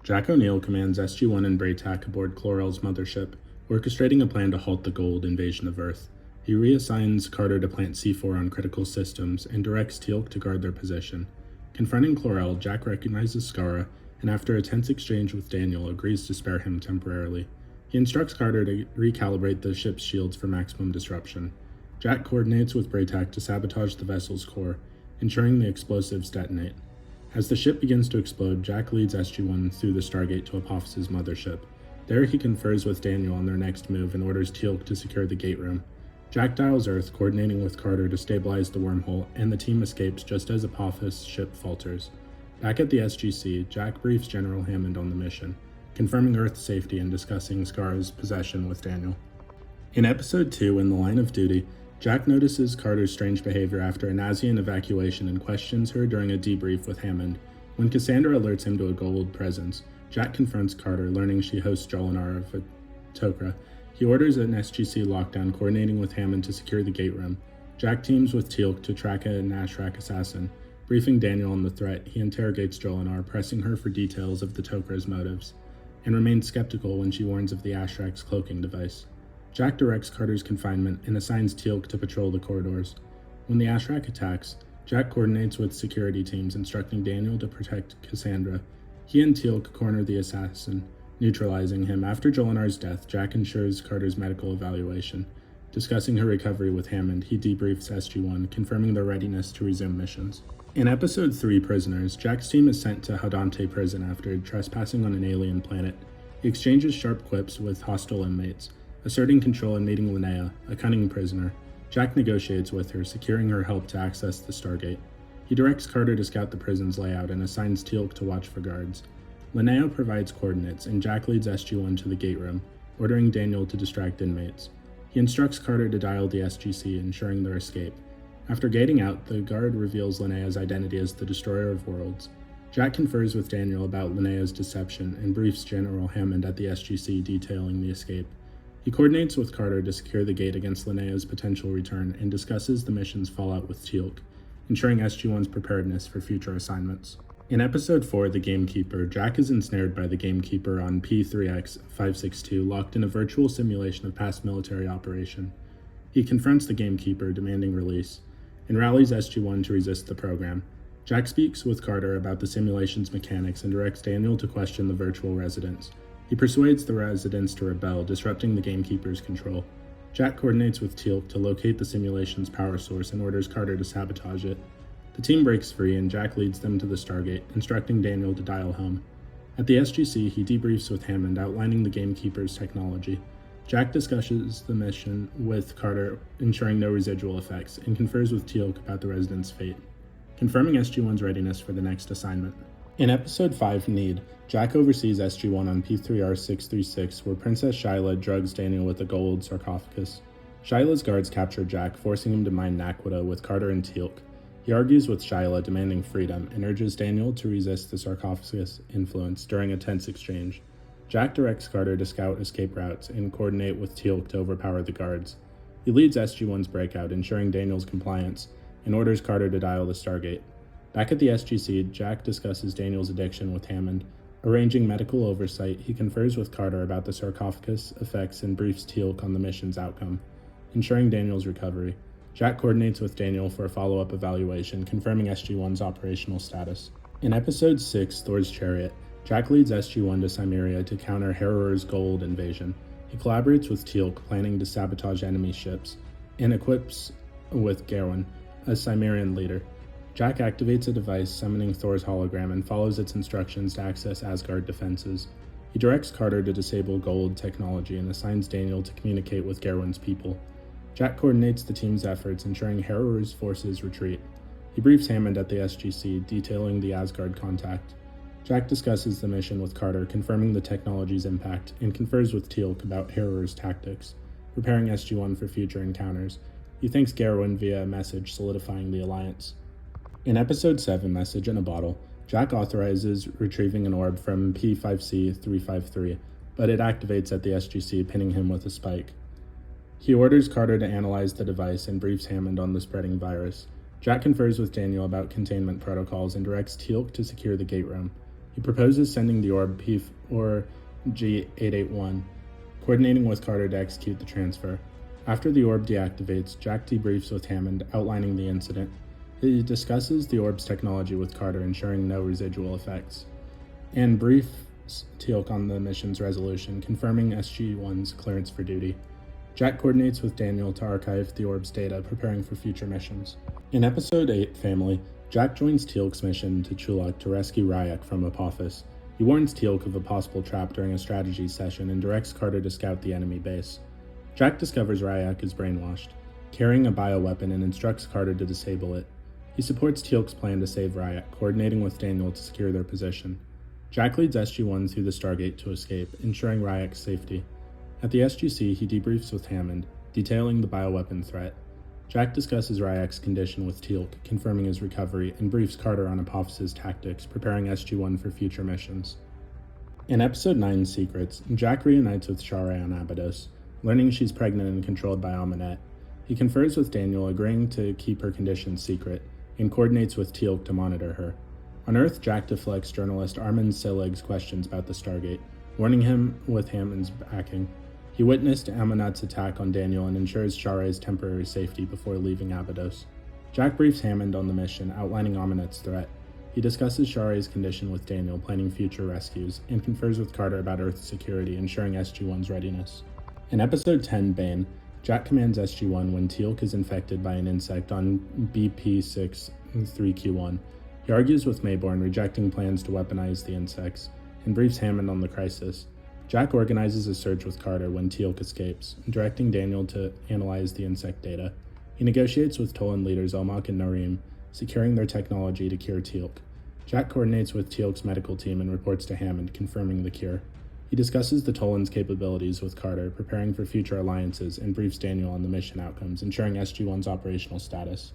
Jack O'Neill commands SG-1 and Braytac aboard Chlorel's mothership, orchestrating a plan to halt the Goa'uld invasion of Earth. He reassigns Carter to plant C4 on critical systems and directs Teal'c to guard their position. Confronting Chlorel, Jack recognizes Skara, and after a tense exchange with Daniel, agrees to spare him temporarily. He instructs Carter to recalibrate the ship's shields for maximum disruption. Jack coordinates with Braytac to sabotage the vessel's core, ensuring the explosives detonate. As the ship begins to explode, Jack leads SG-1 through the Stargate to Apophis's mothership. There he confers with Daniel on their next move and orders Teal'c to secure the gate room. Jack dials Earth, coordinating with Carter to stabilize the wormhole, and the team escapes just as Apophis's ship falters. Back at the SGC, Jack briefs General Hammond on the mission, confirming Earth's safety and discussing Skara's possession with Daniel. In Episode 2, In the Line of Duty, Jack notices Carter's strange behavior after a Nazian evacuation and questions her during a debrief with Hammond. When Cassandra alerts him to a Goa'uld presence, Jack confronts Carter, learning she hosts Jolinar of Tok'ra. He orders an SGC lockdown, coordinating with Hammond to secure the gate room. Jack teams with Teal'c to track an Ashrak assassin. Briefing Daniel on the threat, he interrogates Jolinar, pressing her for details of the Tok'ra's motives, and remains skeptical when she warns of the Ashrak's cloaking device. Jack directs Carter's confinement and assigns Teal'c to patrol the corridors. When the Ashrak attacks, Jack coordinates with security teams, instructing Daniel to protect Cassandra. He and Teal'c corner the assassin, neutralizing him. After Jolinar's death, Jack ensures Carter's medical evaluation. Discussing her recovery with Hammond, he debriefs SG-1, confirming their readiness to resume missions. In Episode 3, Prisoners, Jack's team is sent to Hadante Prison after trespassing on an alien planet. He exchanges sharp quips with hostile inmates, asserting control and meeting Linnea, a cunning prisoner. Jack negotiates with her, securing her help to access the Stargate. He directs Carter to scout the prison's layout and assigns Teal'c to watch for guards. Linnea provides coordinates, and Jack leads SG-1 to the gate room, ordering Daniel to distract inmates. He instructs Carter to dial the SGC, ensuring their escape. After gating out, the guard reveals Linnea's identity as the Destroyer of Worlds. Jack confers with Daniel about Linnea's deception and briefs General Hammond at the SGC, detailing the escape. He coordinates with Carter to secure the gate against Linnea's potential return and discusses the mission's fallout with Teal'c, ensuring SG-1's preparedness for future assignments. In Episode 4, The Gamekeeper, Jack is ensnared by the Gamekeeper on P3X-562, locked in a virtual simulation of past military operation. He confronts the Gamekeeper, demanding release, and rallies SG-1 to resist the program. Jack speaks with Carter about the simulation's mechanics and directs Daniel to question the virtual residents. He persuades the residents to rebel, disrupting the Gamekeeper's control. Jack coordinates with Teal'c to locate the simulation's power source and orders Carter to sabotage it. The team breaks free and Jack leads them to the Stargate, instructing Daniel to dial home. At the SGC, he debriefs with Hammond, outlining the Gamekeeper's technology. Jack discusses the mission with Carter, ensuring no residual effects, and confers with Teal'c about the residents' fate, confirming SG-1's readiness for the next assignment. In Episode 5, Need, Jack oversees SG-1 on P3R-636, where Princess Shyla drugs Daniel with a Goa'uld sarcophagus. Shyla's guards capture Jack, forcing him to mine Naquadah with Carter and Teal'c. He argues with Shyla, demanding freedom, and urges Daniel to resist the sarcophagus influence during a tense exchange. Jack directs Carter to scout escape routes and coordinate with Teal'c to overpower the guards. He leads SG-1's breakout, ensuring Daniel's compliance, and orders Carter to dial the Stargate. Back at the SGC, Jack discusses Daniel's addiction with Hammond. Arranging medical oversight, he confers with Carter about the sarcophagus effects and briefs Teal'c on the mission's outcome, ensuring Daniel's recovery. Jack coordinates with Daniel for a follow-up evaluation, confirming SG-1's operational status. In Episode 6, Thor's Chariot, Jack leads SG-1 to Cimmeria to counter Harror's Goa'uld invasion. He collaborates with Teal'c, planning to sabotage enemy ships, and equips with Gawain, a Cimmerian leader. Jack activates a device summoning Thor's hologram and follows its instructions to access Asgard defenses. He directs Carter to disable Goa'uld technology and assigns Daniel to communicate with Gawain's people. Jack coordinates the team's efforts, ensuring Harror's forces retreat. He briefs Hammond at the SGC, detailing the Asgard contact. Jack discusses the mission with Carter, confirming the technology's impact, and confers with Teal'c about Harror's tactics, preparing SG-1 for future encounters. He thanks Gawain via a message, solidifying the alliance. In Episode 7, Message in a Bottle, Jack authorizes retrieving an orb from P5C-353, but it activates at the SGC, pinning him with a spike. He orders Carter to analyze the device and briefs Hammond on the spreading virus. Jack confers with Daniel about containment protocols and directs Teal'c to secure the gate room. He proposes sending the orb P or G881, coordinating with Carter to execute the transfer. After the orb deactivates, Jack debriefs with Hammond, outlining the incident. He discusses the orb's technology with Carter, ensuring no residual effects, and briefs Teal'c on the mission's resolution, confirming SG-1's clearance for duty. Jack coordinates with Daniel to archive the orb's data, preparing for future missions. In Episode 8, Family, Jack joins Teal'c's mission to Chulak to rescue Ryak from Apophis. He warns Teal'c of a possible trap during a strategy session and directs Carter to scout the enemy base. Jack discovers Ryak is brainwashed, carrying a bioweapon, and instructs Carter to disable it. He supports Teal'c's plan to save Ryak, coordinating with Daniel to secure their position. Jack leads SG-1 through the Stargate to escape, ensuring Ryak's safety. At the SGC, he debriefs with Hammond, detailing the bioweapon threat. Jack discusses Ryak's condition with Teal'c, confirming his recovery, and briefs Carter on Apophis's tactics, preparing SG-1 for future missions. In Episode 9, Secrets, Jack reunites with Sharai on Abydos, learning she's pregnant and controlled by Amunet. He confers with Daniel, agreeing to keep her condition secret, and coordinates with Teal'c to monitor her. On Earth, Jack deflects journalist Armin Sileg's questions about the Stargate, warning him with Hammond's backing. He witnessed Amunet's attack on Daniel and ensures Sharai's temporary safety before leaving Abydos. Jack briefs Hammond on the mission, outlining Amunet's threat. He discusses Sharai's condition with Daniel, planning future rescues, and confers with Carter about Earth's security, ensuring SG-1's readiness. In Episode 10, Bane, Jack commands SG-1 when Teal'c is infected by an insect on BP-6-3Q1. He argues with Mayborn, rejecting plans to weaponize the insects, and briefs Hammond on the crisis. Jack organizes a search with Carter when Teal'c escapes, directing Daniel to analyze the insect data. He negotiates with Tolan leaders Omak and Narim, securing their technology to cure Teal'c. Jack coordinates with Teal'c's medical team and reports to Hammond, confirming the cure. He discusses the Tolan's capabilities with Carter, preparing for future alliances, and briefs Daniel on the mission outcomes, ensuring SG-1's operational status.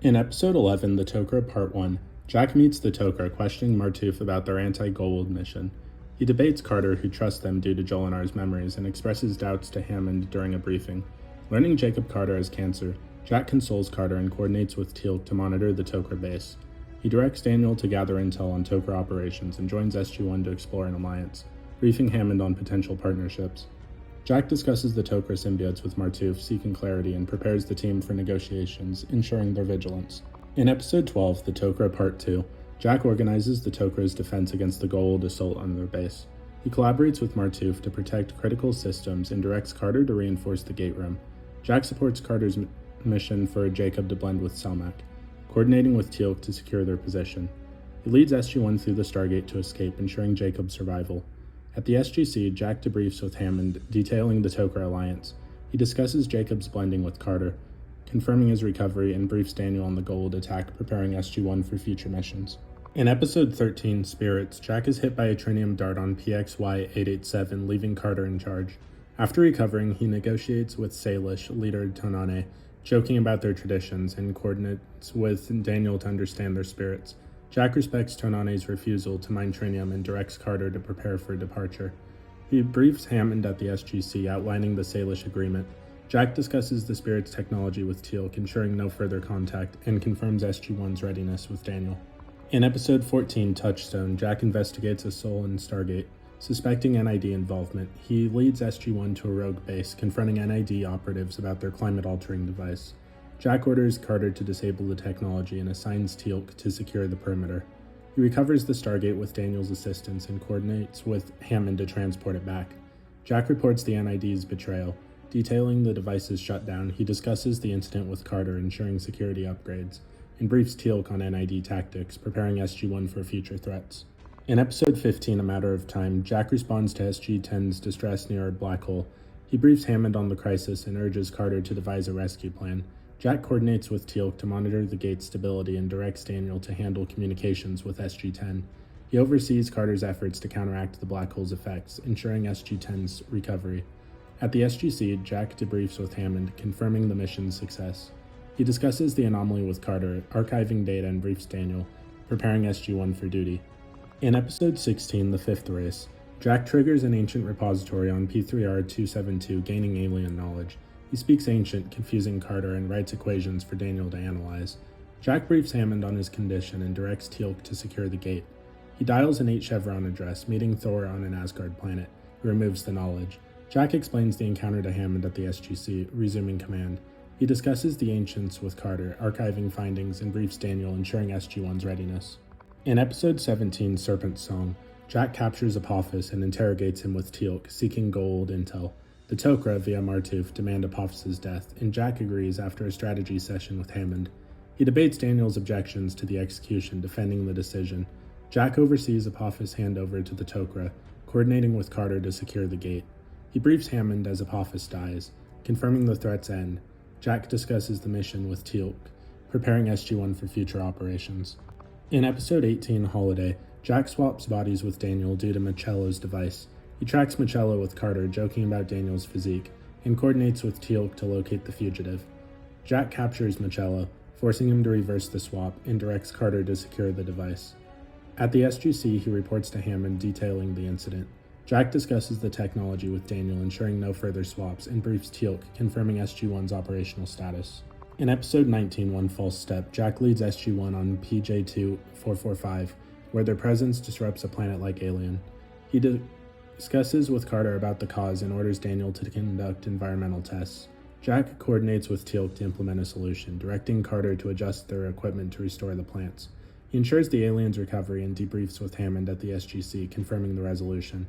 In Episode 11, The Tok'ra Part 1, Jack meets the Tok'ra, questioning Martouf about their anti-Goa'uld mission. He debates Carter, who trusts them due to Jolinar's memories, and expresses doubts to Hammond during a briefing. Learning Jacob Carter has cancer, Jack consoles Carter and coordinates with Teal'c to monitor the Tok'ra base. He directs Daniel to gather intel on Tok'ra operations and joins SG-1 to explore an alliance, briefing Hammond on potential partnerships. Jack discusses the Tok'ra symbiotes with Martouf, seeking clarity, and prepares the team for negotiations, ensuring their vigilance. In Episode 12, The Tok'ra Part 2, Jack organizes the Tok'ra's defense against the Goa'uld assault on their base. He collaborates with Martouf to protect critical systems and directs Carter to reinforce the gate room. Jack supports Carter's mission for Jacob to blend with Selmak, coordinating with Teal'c to secure their position. He leads SG-1 through the Stargate to escape, ensuring Jacob's survival. At the SGC, Jack debriefs with Hammond, detailing the Tok'ra alliance. He discusses Jacob's blending with Carter, confirming his recovery, and briefs Daniel on the Goa'uld attack, preparing SG-1 for future missions. In Episode 13, Spirits, Jack is hit by a trinium dart on PXY-887, leaving Carter in charge. After recovering, he negotiates with Salish, leader Tonane, joking about their traditions, and coordinates with Daniel to understand their spirits. Jack respects Tonane's refusal to mine trinium and directs Carter to prepare for departure. He briefs Hammond at the SGC, outlining the Salish agreement. Jack discusses the Spirit's technology with Teal'c, ensuring no further contact, and confirms SG-1's readiness with Daniel. In Episode 14, Touchstone, Jack investigates a soul in Stargate. Suspecting NID involvement, he leads SG-1 to a rogue base, confronting NID operatives about their climate-altering device. Jack orders Carter to disable the technology and assigns Teal'c to secure the perimeter. He recovers the Stargate with Daniel's assistance and coordinates with Hammond to transport it back. Jack reports the NID's betrayal. Detailing the device's shutdown, he discusses the incident with Carter, ensuring security upgrades, and briefs Teal'c on NID tactics, preparing SG-1 for future threats. In Episode 15, A Matter of Time, Jack responds to SG-10's distress near a black hole. He briefs Hammond on the crisis and urges Carter to devise a rescue plan. Jack coordinates with Teal'c to monitor the gate's stability and directs Daniel to handle communications with SG-10. He oversees Carter's efforts to counteract the black hole's effects, ensuring SG-10's recovery. At the SGC, Jack debriefs with Hammond, confirming the mission's success. He discusses the anomaly with Carter, archiving data, and briefs Daniel, preparing SG-1 for duty. In Episode 16, The Fifth Race, Jack triggers an ancient repository on P3R-272, gaining alien knowledge. He speaks Ancient, confusing Carter, and writes equations for Daniel to analyze. Jack briefs Hammond on his condition and directs Teal'c to secure the gate. He dials an 8 chevron address, meeting Thor on an Asgard planet, who removes the knowledge. Jack explains the encounter to Hammond at the SGC, resuming command. He discusses the Ancients with Carter, archiving findings, and briefs Daniel, ensuring SG-1's readiness. In Episode 17, Serpent's Song, Jack captures Apophis and interrogates him with Teal'c, seeking Goa'uld intel. The Tok'ra, via Martouf, demand Apophis's death, and Jack agrees after a strategy session with Hammond. He debates Daniel's objections to the execution, defending the decision. Jack oversees Apophis' handover to the Tok'ra, coordinating with Carter to secure the gate. He briefs Hammond as Apophis dies, confirming the threat's end. Jack discusses the mission with Teal'c, preparing SG-1 for future operations. In Episode 18, Holiday, Jack swaps bodies with Daniel due to Michello's device. He tracks Michello with Carter, joking about Daniel's physique, and coordinates with Teal'c to locate the fugitive. Jack captures Michello, forcing him to reverse the swap, and directs Carter to secure the device. At the SGC, he reports to Hammond detailing the incident. Jack discusses the technology with Daniel, ensuring no further swaps, and briefs Teal'c, confirming SG-1's operational status. In Episode 19, One False Step, Jack leads SG-1 on PJ-2445, where their presence disrupts a planet-like alien. He discusses with Carter about the cause and orders Daniel to conduct environmental tests. Jack coordinates with Teal'c to implement a solution, directing Carter to adjust their equipment to restore the plants. He ensures the alien's recovery and debriefs with Hammond at the SGC, confirming the resolution.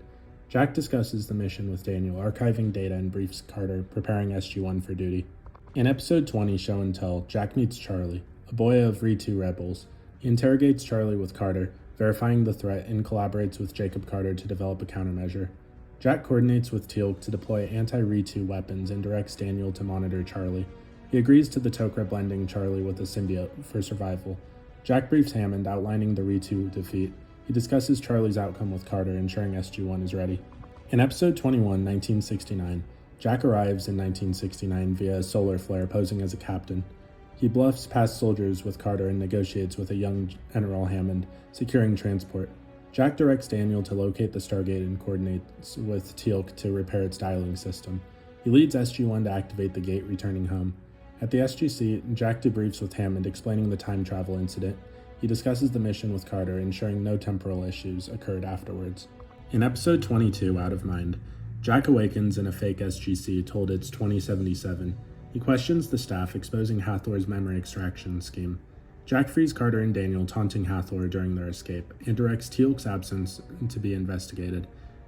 Jack discusses the mission with Daniel, archiving data, and briefs Carter, preparing SG-1 for duty. In Episode 20, Show and Tell, Jack meets Charlie, a boy of Ritu rebels. He interrogates Charlie with Carter, verifying the threat, and collaborates with Jacob Carter to develop a countermeasure. Jack coordinates with Teal'c to deploy anti-Ritu weapons and directs Daniel to monitor Charlie. He agrees to the Tok'ra blending Charlie with a symbiote for survival. Jack briefs Hammond, outlining the Ritu defeat. He discusses Charlie's outcome with Carter, ensuring SG-1 is ready. In Episode 21, 1969, Jack arrives in 1969 via a solar flare, posing as a captain. He bluffs past soldiers with Carter and negotiates with a young General Hammond, securing transport. Jack directs Daniel to locate the Stargate and coordinates with Teal'c to repair its dialing system. He leads SG-1 to activate the gate, returning home. At the SGC, Jack debriefs with Hammond, explaining the time travel incident. He discusses the mission with Carter, ensuring no temporal issues occurred afterwards. In Episode 22, Out of Mind, Jack awakens in a fake SGC told it's 2077. He questions the staff, exposing Hathor's memory extraction scheme. Jack frees Carter and Daniel, taunting Hathor during their escape, and directs Teal'c's absence to be investigated.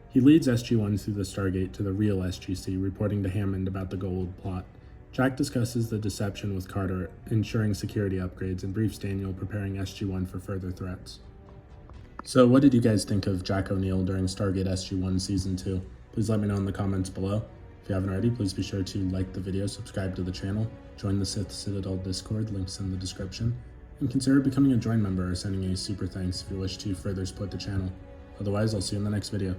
He leads SG-1 through the Stargate to the real SGC, reporting to Hammond about the Goa'uld plot. Jack discusses the deception with Carter, ensuring security upgrades, and briefs Daniel, preparing SG-1 for further threats. So what did you guys think of Jack O'Neill during Stargate SG-1 Season 2? Please let me know in the comments below. If you haven't already, please be sure to like the video, subscribe to the channel, join the Sith Citadel Discord, links in the description, and consider becoming a join member or sending a super thanks if you wish to further support the channel. Otherwise, I'll see you in the next video.